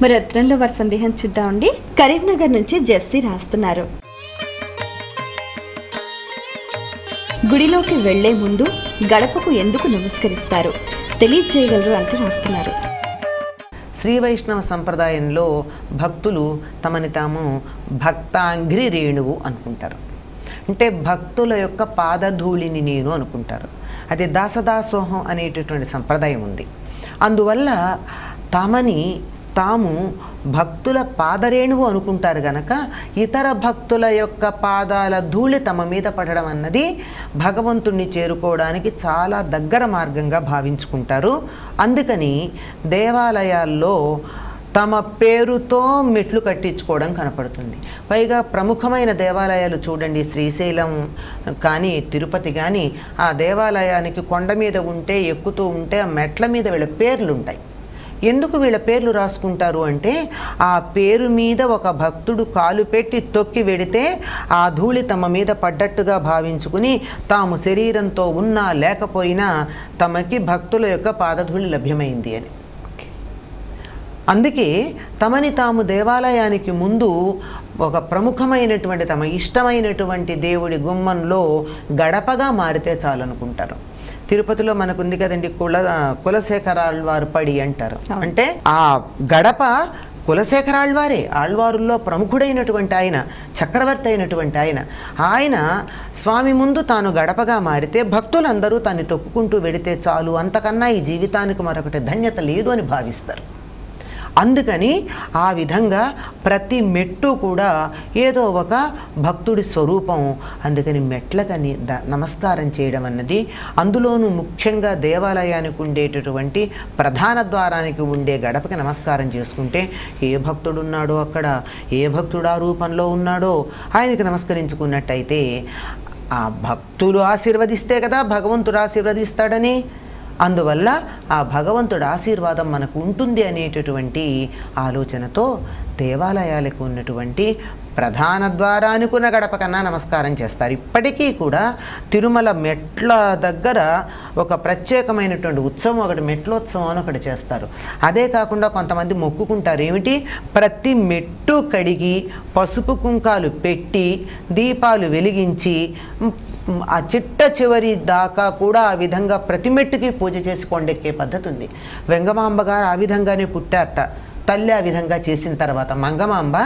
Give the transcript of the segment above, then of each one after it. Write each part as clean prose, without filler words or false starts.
మరి ఉత్తరంలో వారి సందేహం చూద్దామండి. కరీంనగర్ నుంచి జెస్సీ రాస్తున్నారు. గుడిలోకి వెళ్లే ముందు గడపకు ఎందుకు నమస్కరిస్తారు తెలియజేయగలరు అంటూ రాస్తున్నారు. శ్రీ వైష్ణవ సంప్రదాయంలో భక్తులు తమని తాము భక్తాంఘ్రి రేణువు అనుకుంటారు. అంటే భక్తుల యొక్క పాదధూళిని నేను అనుకుంటారు. అది దాసదాసోహం అనేటటువంటి సంప్రదాయం ఉంది. అందువల్ల తమని తాము భక్తుల పాదరేణువు అనుకుంటారు గనక ఇతర భక్తుల యొక్క పాదాల ధూళి తమ మీద పడడం అన్నది భగవంతుణ్ణి చేరుకోవడానికి చాలా దగ్గర మార్గంగా భావించుకుంటారు. అందుకని దేవాలయాల్లో తమ పేరుతో మెట్లు కట్టించుకోవడం కనపడుతుంది. పైగా ప్రముఖమైన దేవాలయాలు చూడండి, శ్రీశైలం కానీ తిరుపతి కానీ, ఆ దేవాలయానికి కొండ మీద ఉంటే ఎక్కుతూ ఉంటే ఆ మెట్ల మీద వీళ్ళ పేర్లు ఉంటాయి. ఎందుకు వీళ్ళ పేర్లు రాసుకుంటారు అంటే ఆ పేరు మీద ఒక భక్తుడు కాలు పెట్టి తొక్కి వెడితే ఆ ధూళి తమ మీద పడ్డట్టుగా భావించుకుని తాము శరీరంతో ఉన్నా లేకపోయినా తమకి భక్తుల యొక్క పాదధూళి లభ్యమైంది అని. అందుకే తమని తాము దేవాలయానికి ముందు ఒక ప్రముఖమైనటువంటి తమ ఇష్టమైనటువంటి దేవుడి గుమ్మంలో గడపగా మారితే చాలనుకుంటారు. తిరుపతిలో మనకుంది కదండి కులశేఖరాళ్వారు పడి అంటారు. అంటే ఆ గడప కులశేఖరాళ్వారే, ఆళ్వారుల్లో ప్రముఖుడైనటువంటి ఆయన, చక్రవర్తి అయినటువంటి ఆయన స్వామి ముందు తాను గడపగా మారితే భక్తులందరూ తాను తొక్కుకుంటూ వెడితే చాలు, అంతకన్నా ఈ జీవితానికి మరొకటి ధన్యత లేదు అని భావిస్తారు. అందుకని ఆ విధంగా ప్రతి మెట్టు కూడా ఏదో ఒక భక్తుడి స్వరూపం. అందుకని మెట్లకని నమస్కారం చేయడం అన్నది, అందులోనూ ముఖ్యంగా దేవాలయానికి ఉండేటటువంటి ప్రధాన ద్వారానికి ఉండే గడపకి నమస్కారం చేసుకుంటే ఏ భక్తుడు ఉన్నాడో అక్కడ, ఏ భక్తుడు ఆ రూపంలో ఉన్నాడో ఆయనకి నమస్కరించుకున్నట్టయితే ఆ భక్తులు ఆశీర్వదిస్తే కదా భగవంతుడు ఆశీర్వదిస్తాడని. అందువల్ల ఆ భగవంతుడి ఆశీర్వాదం మనకు ఉంటుంది అనేటటువంటి ఆలోచనతో దేవాలయాలకు ఉన్నటువంటి ప్రధాన ద్వారానుకున్న గడప కన్నా నమస్కారం చేస్తారు. ఇప్పటికీ కూడా తిరుమల మెట్ల దగ్గర ఒక ప్రత్యేకమైనటువంటి ఉత్సవం, ఒకటి మెట్లోత్సవం అని ఒకటి చేస్తారు. అదే కాకుండా కొంతమంది మొక్కుకుంటారు. ఏమిటి? ప్రతి మెట్టు కడిగి పసుపు కుంకాలు పెట్టి దీపాలు వెలిగించి ఆ చిట్ట చివరి దాకా కూడా ఆ విధంగా ప్రతి మెట్టుకి పూజ చేసి కొండెక్కే పద్ధతి ఉంది. వెంగమాంబ గారు ఆ విధంగానే పుట్టారట. తల్లి ఆ విధంగా చేసిన తర్వాత మంగమాంబ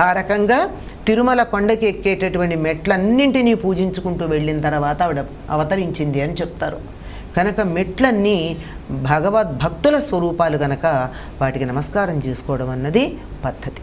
ఆ రకంగా తిరుమల కొండకి ఎక్కేటటువంటి మెట్లన్నింటినీ పూజించుకుంటూ వెళ్ళిన తర్వాత ఆవిడ అవతరించింది అని చెప్తారు. కనుక మెట్లన్నీ భగవద్భక్తుల స్వరూపాలు కనుక వాటికి నమస్కారం చేసుకోవడం అన్నది పద్ధతి.